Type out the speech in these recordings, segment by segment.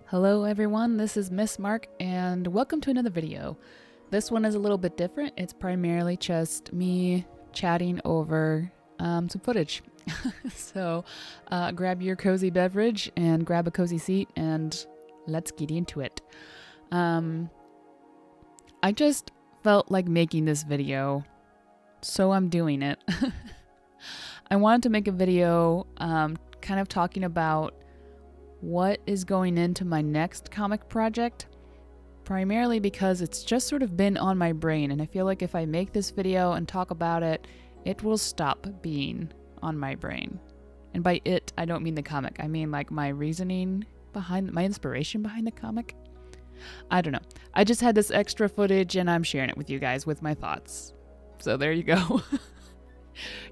Hello everyone, this is Miss Mark and welcome to another video. This one is a little bit different. It's primarily just me chatting over some footage. So grab your cozy beverage and grab a cozy seat and let's get into it. I just felt like making this video, so I'm doing it. I wanted to make a video kind of talking about what is going into my next comic project, primarily because it's just sort of been on my brain, and I feel like if I make this video and talk about it, it will stop being on my brain. And by it, I don't mean the comic. I mean like my reasoning behind, my inspiration behind the comic. I don't know. I just had this extra footage and I'm sharing it with you guys with my thoughts. So there you go.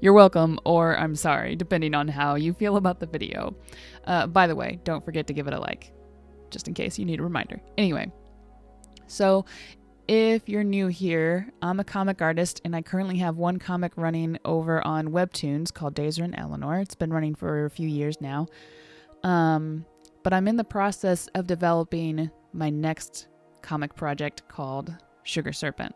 You're welcome, or I'm sorry, depending on how you feel about the video. By the way, don't forget to give it a like, just in case you need a reminder. Anyway, so if you're new here, I'm a comic artist, and I currently have one comic running over on Webtoons called Dazer and Eleanor. It's been running for a few years now. But I'm in the process of developing my next comic project called Sugar Serpent.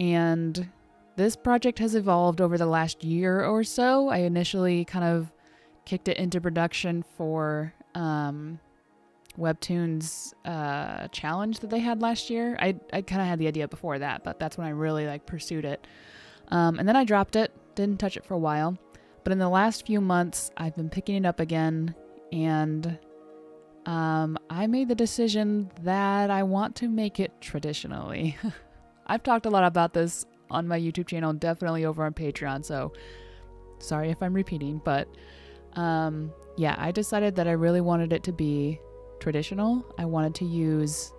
And this project has evolved over the last year or so. I initially kind of kicked it into production for Webtoons challenge that they had last year. I kind of had the idea before that, but that's when I really pursued it. And then I dropped it, didn't touch it for a while. But in the last few months, I've been picking it up again, and I made the decision that I want to make it traditionally. I've talked a lot about this on my YouTube channel, definitely over on Patreon, so sorry if I'm repeating, but yeah, I decided that I really wanted it to be traditional. I wanted to use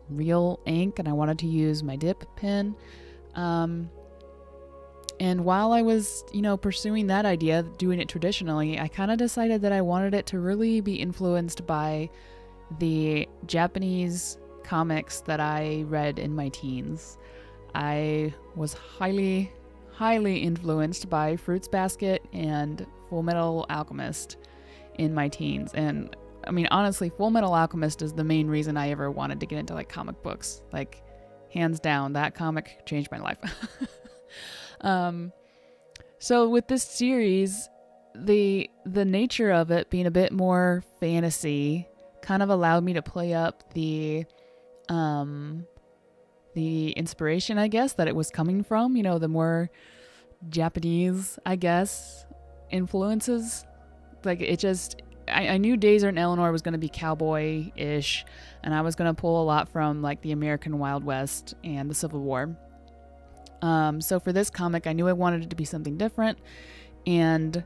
real ink, and I wanted to use my dip pen. And while I was, pursuing that idea, doing it traditionally, I kind of decided that I wanted it to really be influenced by the Japanese comics that I read in my teens. I was highly influenced by Fruits Basket and Full Metal Alchemist in my teens. And I mean, honestly, Full Metal Alchemist is the main reason I ever wanted to get into comic books. Hands down, that comic changed my life. So with this series, the nature of it being a bit more fantasy kind of allowed me to play up the inspiration, I guess, that it was coming from, the more Japanese, I guess, influences. I knew Dazer and Eleanor was going to be cowboy-ish, and I was going to pull a lot from the American Wild West and the Civil War. So for this comic, I knew I wanted it to be something different, and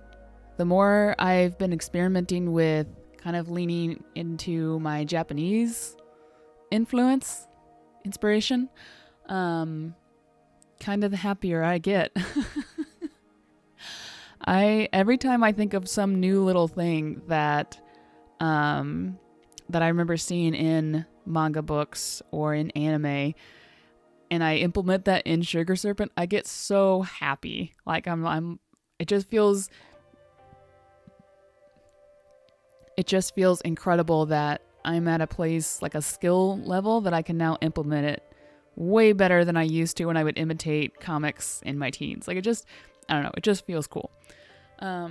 the more I've been experimenting with kind of leaning into my Japanese inspiration, kind of the happier I get. Every time I think of some new little thing that I remember seeing in manga books or in anime, and I implement that in Sugar Serpent, I get so happy. It just feels incredible that I'm at a place, a skill level, that I can now implement it way better than I used to when I would imitate comics in my teens. I don't know, it just feels cool. I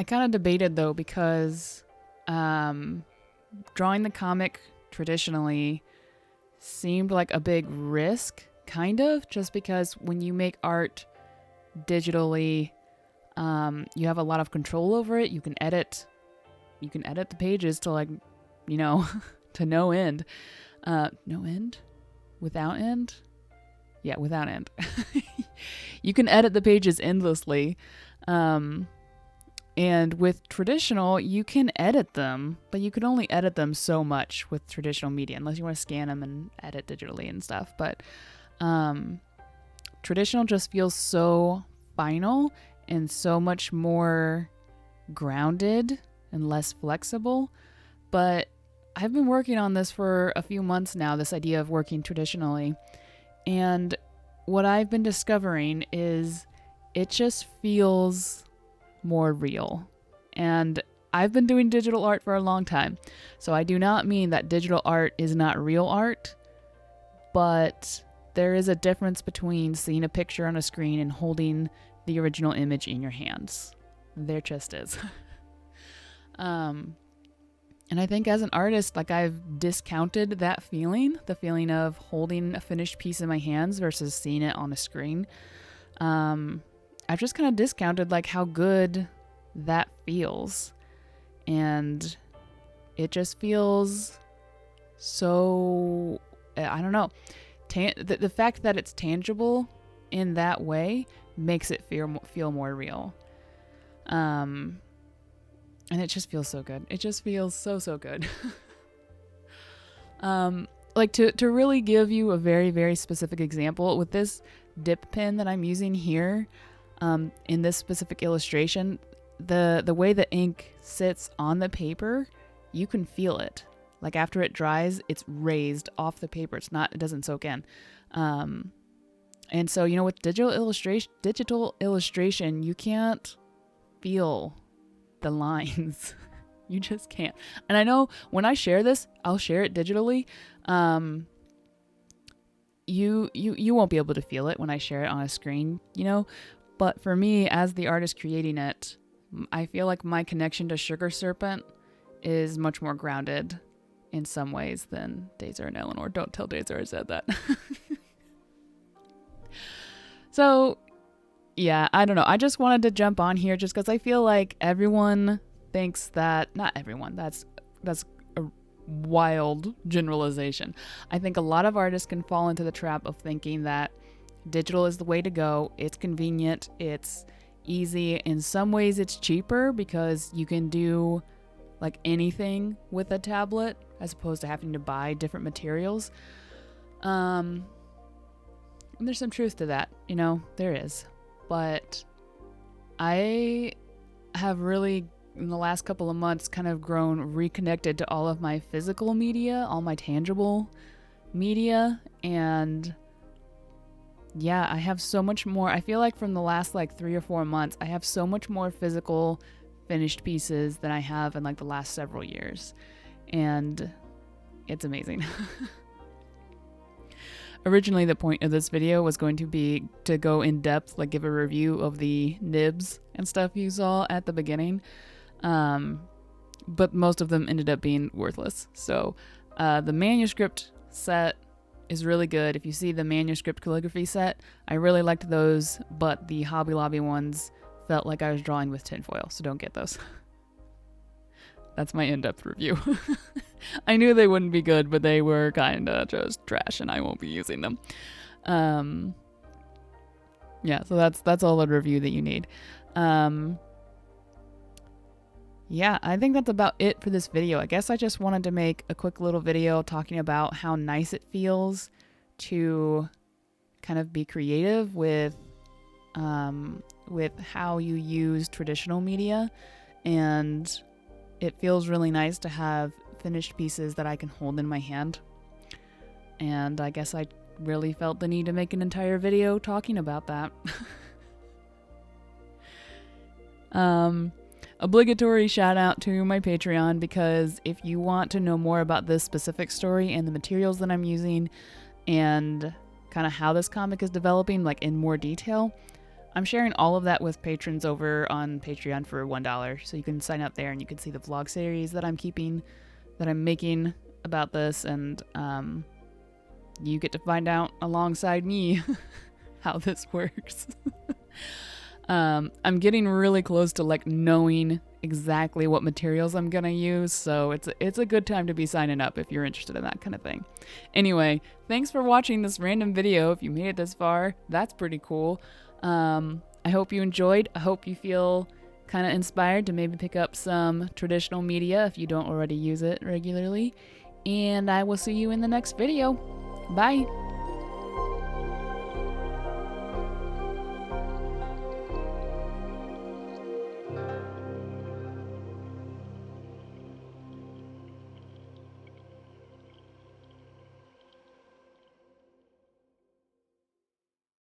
kind of debated though, because drawing the comic traditionally seemed like a big risk, kind of, just because when you make art digitally, you have a lot of control over it. You can edit the pages to to no end. No end? Without end? Yeah, without end. You can edit the pages endlessly. And with traditional, you can edit them, but you can only edit them so much with traditional media, unless you want to scan them and edit digitally and stuff. But traditional just feels so final and so much more grounded and less flexible. But I've been working on this for a few months now, this idea of working traditionally. And what I've been discovering is it just feels more real. And I've been doing digital art for a long time, so I do not mean that digital art is not real art, but there is a difference between seeing a picture on a screen and holding the original image in your hands. There just is. And I think as an artist, like, I've discounted that feeling, the feeling of holding a finished piece in my hands versus seeing it on a screen. I've just kind of discounted like how good that feels. And it just feels so, I don't know. The fact that it's tangible in that way makes it feel more real. And it just feels so good. It just feels so good. Like to really give you a very, very specific example, with this dip pen that I'm using here, in this specific illustration, the way the ink sits on the paper, you can feel it. Like after it dries, it's raised off the paper. It doesn't soak in. And so, you know, with digital illustration, you can't feel the lines. You just can't. And I know when I share this, I'll share it digitally. You won't be able to feel it when I share it on a screen, you know, but for me as the artist creating it, I feel like my connection to Sugar Serpent is much more grounded in some ways than Dazer and Eleanor. Don't tell Dazer I said that. So yeah, I don't know. I just wanted to jump on here just because I feel like everyone thinks that, not everyone, that's a wild generalization. I think a lot of artists can fall into the trap of thinking that digital is the way to go. It's convenient. It's easy. In some ways it's cheaper because you can do like anything with a tablet as opposed to having to buy different materials. And there's some truth to that, you know, there is. But I have really, in the last couple of months, kind of grown reconnected to all of my physical media, all my tangible media. And yeah, I have so much more. I feel like from the last like 3 or 4 months, I have so much more physical finished pieces than I have in like the last several years. And it's amazing. Originally, the point of this video was going to be to go in depth, like give a review of the nibs and stuff you saw at the beginning. But most of them ended up being worthless. So the manuscript set is really good. If you see the manuscript calligraphy set, I really liked those, but the Hobby Lobby ones felt like I was drawing with tinfoil, so don't get those. That's my in-depth review. I knew they wouldn't be good, but they were kind of just trash, and I won't be using them. Yeah, so that's all the review that you need. Yeah, I think that's about it for this video. I guess I just wanted to make a quick little video talking about how nice it feels to kind of be creative with how you use traditional media, and it feels really nice to have finished pieces that I can hold in my hand. And I guess I really felt the need to make an entire video talking about that. Obligatory shout out to my Patreon, because if you want to know more about this specific story and the materials that I'm using and kind of how this comic is developing, like in more detail, I'm sharing all of that with patrons over on Patreon for $1. So you can sign up there and you can see the vlog series that I'm making about this, and you get to find out alongside me how this works. I'm getting really close to like knowing exactly what materials I'm gonna use, so it's a good time to be signing up if you're interested in that kind of thing. Anyway, thanks for watching this random video. If you made it this far, that's pretty cool. I hope you enjoyed. I hope you feel kind of inspired to maybe pick up some traditional media if you don't already use it regularly. And I will see you in the next video. Bye!